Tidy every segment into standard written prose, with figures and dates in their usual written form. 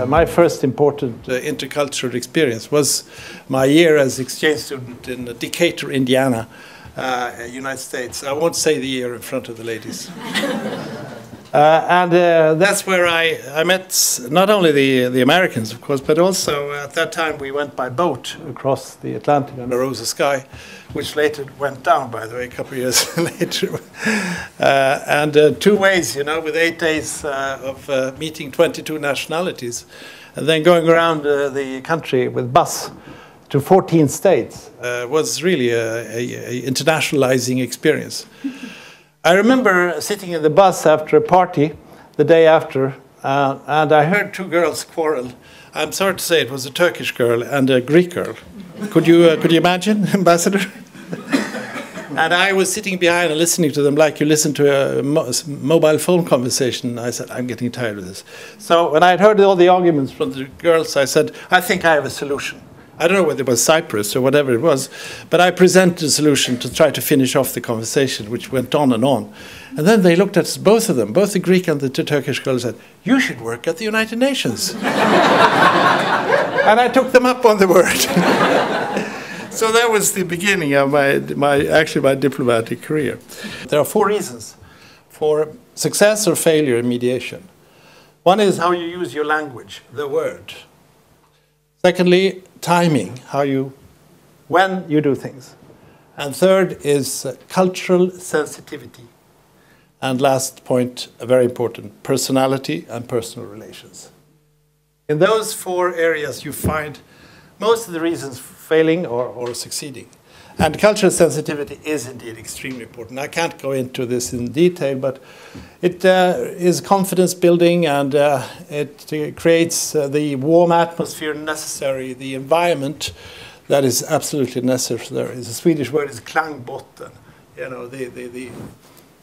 my first important intercultural experience was my year as exchange student in Decatur, Indiana, United States. I won't say the year in front of the ladies. And that's where I met not only the Americans, of course, but also at that time we went by boat across the Atlantic under Rosa sky, which later went down, by the way, a couple of years later. And 2 ways, you know, with 8 days of meeting 22 nationalities, and then going around the country with bus to 14 states was really a internationalizing experience. I remember sitting in the bus after a party the day after, and I heard 2 girls quarrel. I'm sorry to say it was a Turkish girl and a Greek girl. Could you imagine, Ambassador? And I was sitting behind and listening to them like you listen to a mobile phone conversation. I said, I'm getting tired of this. So when I had heard all the arguments from the girls, I said, I think I have a solution. I don't know whether it was Cyprus or whatever it was, but I presented a solution to try to finish off the conversation, which went on. And then they looked at us, both of them, both the Greek and the Turkish girls, and said, you should work at the United Nations. And I took them up on the word. So that was the beginning of my diplomatic career. There are 4 reasons for success or failure in mediation. One is how you use your language, the word. Secondly, timing, when you do things. And third is cultural sensitivity. And last point, very important, personality and personal relations. In those 4 areas, you find most of the reasons for failing or succeeding. And cultural sensitivity is indeed extremely important. I can't go into this in detail, but it is confidence building, and it creates the warm atmosphere necessary, the environment that is absolutely necessary. The Swedish word is klangbotten, you know, the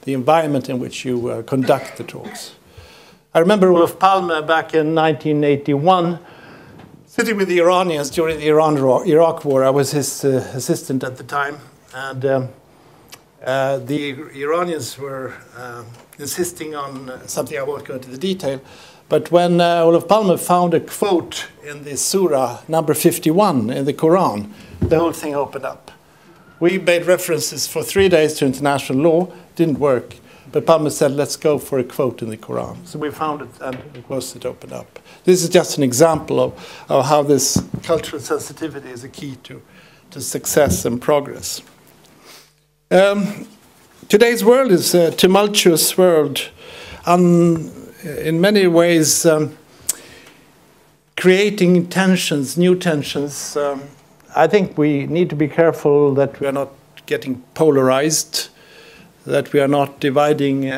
environment in which you conduct the talks. I remember Olof Palme back in 1981, sitting with the Iranians during the Iran-Iraq war. I was his assistant at the time, and the Iranians were insisting on something. I won't go into the detail, but when Olof Palme found a quote in the Surah number 51 in the Quran, the whole thing opened up. We made references for 3 days to international law, didn't work. But Palme said, let's go for a quote in the Quran. So we found it, and of course it opened up. This is just an example of how this cultural sensitivity is a key to success and progress. Today's world is a tumultuous world, in many ways creating tensions, new tensions. I think we need to be careful that we are not getting polarized, that we are not dividing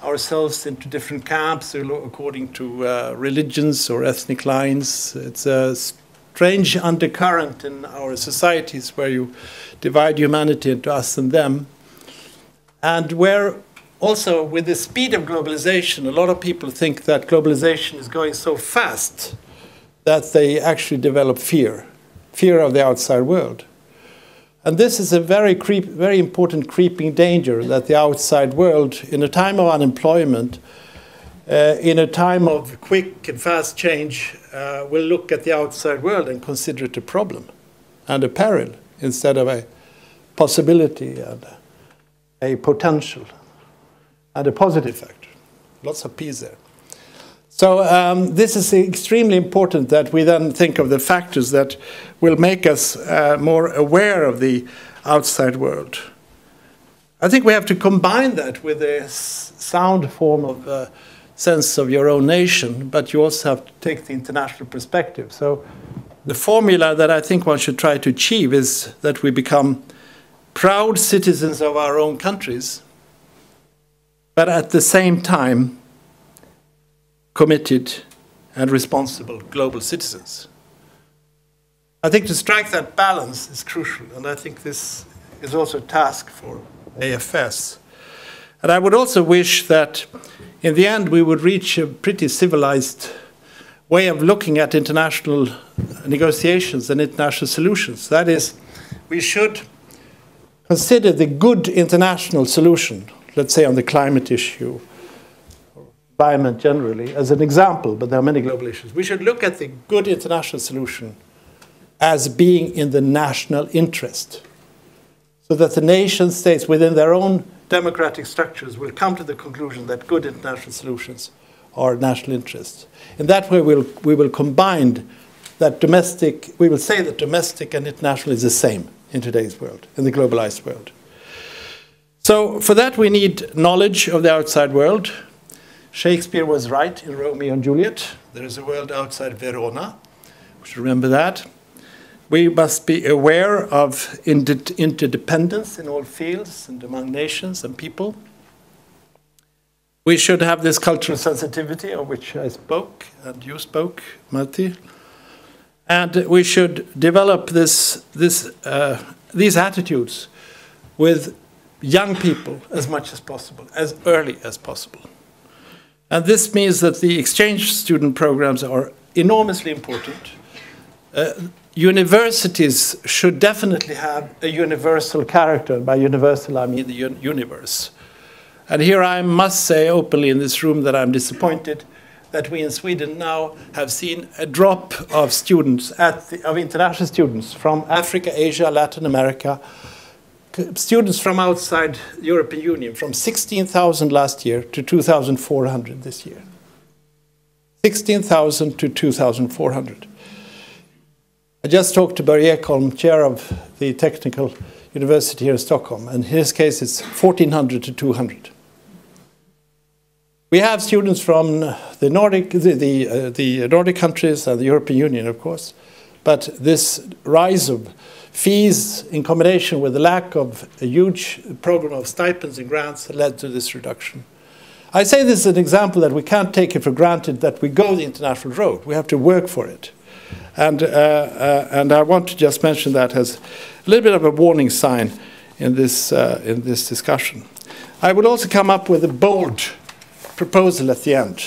ourselves into different camps according to religions or ethnic lines. It's a strange undercurrent in our societies where you divide humanity into us and them. And where also with the speed of globalization, a lot of people think that globalization is going so fast that they actually develop fear of the outside world. And this is a very important creeping danger, that the outside world, in a time of unemployment, in a time of quick and fast change, will look at the outside world and consider it a problem and a peril instead of a possibility and a potential and a positive factor. Lots of peace there. So this is extremely important that we then think of the factors that will make us more aware of the outside world. I think we have to combine that with a sound form of sense of your own nation, but you also have to take the international perspective. So the formula that I think one should try to achieve is that we become proud citizens of our own countries, but at the same time committed and responsible global citizens. I think to strike that balance is crucial, and I think this is also a task for AFS. And I would also wish that in the end we would reach a pretty civilized way of looking at international negotiations and international solutions. That is, we should consider the good international solution, let's say on the climate issue, environment generally as an example, but there are many global issues. We should look at the good international solution as being in the national interest, so that the nation states within their own democratic structures will come to the conclusion that good international solutions are national interests. In that way, we will combine that domestic, we will say that domestic and international is the same in today's world, in the globalized world. So for that, we need knowledge of the outside world. Shakespeare was right in Romeo and Juliet. There is a world outside Verona. We should remember that. We must be aware of interdependence in all fields and among nations and people. We should have this cultural sensitivity of which I spoke and you spoke, Matti. And we should develop these attitudes with young people as much as possible, as early as possible. And this means that the exchange student programs are enormously important. Universities should definitely have a universal character. By universal, I mean the universe. And here I must say openly in this room that I'm disappointed that we in Sweden now have seen a drop of students, of international students from Africa, Asia, Latin America, students from outside the European Union, from 16,000 last year to 2,400 this year. 16,000 to 2,400. I just talked to Börje Ekholm, chair of the Technical University here in Stockholm, and in his case it's 1,400 to 200. We have students from the Nordic countries and the European Union, of course, but this rise of fees in combination with the lack of a huge program of stipends and grants led to this reduction. I say this as an example that we can't take it for granted that we go the international road. We have to work for it. And I want to just mention that as a little bit of a warning sign in this discussion. I would also come up with a bold proposal at the end.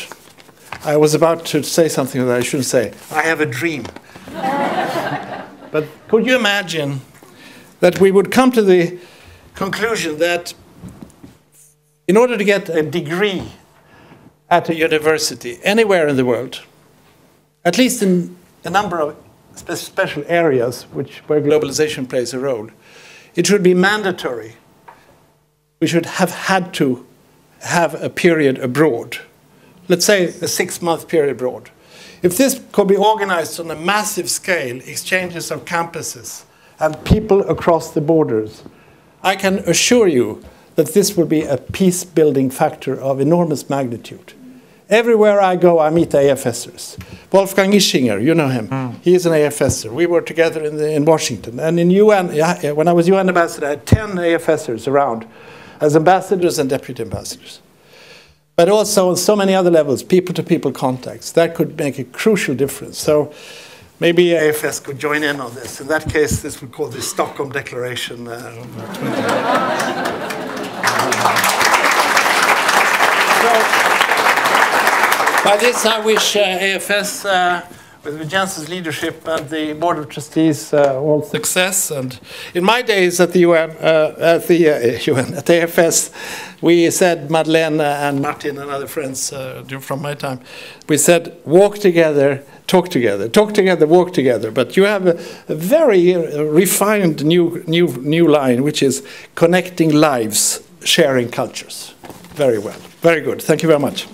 I was about to say something that I shouldn't say. I have a dream. But could you imagine that we would come to the conclusion that in order to get a degree at a university anywhere in the world, at least in a number of special areas where globalization plays a role, it should be mandatory. We should have had to have a period abroad. Let's say a 6-month period abroad. If this could be organized on a massive scale, exchanges of campuses and people across the borders, I can assure you that this will be a peace-building factor of enormous magnitude. Everywhere I go, I meet AFSers. Wolfgang Ischinger, you know him. He is an AFSer. We were together in Washington. And in UN, when I was UN ambassador, I had 10 AFSers around as ambassadors and deputy ambassadors. But also on so many other levels, people-to-people contacts. That could make a crucial difference. So maybe AFS could join in on this. In that case, this would be called the Stockholm Declaration. By this, I wish AFS, with Jens's leadership and the Board of Trustees, all success. And in my days at the UN, at AFS, we said, Madeleine and Martin and other friends from my time, we said, walk together, talk together, talk together, walk together. But you have a very refined new line, which is connecting lives, sharing cultures. Very well. Very good. Thank you very much.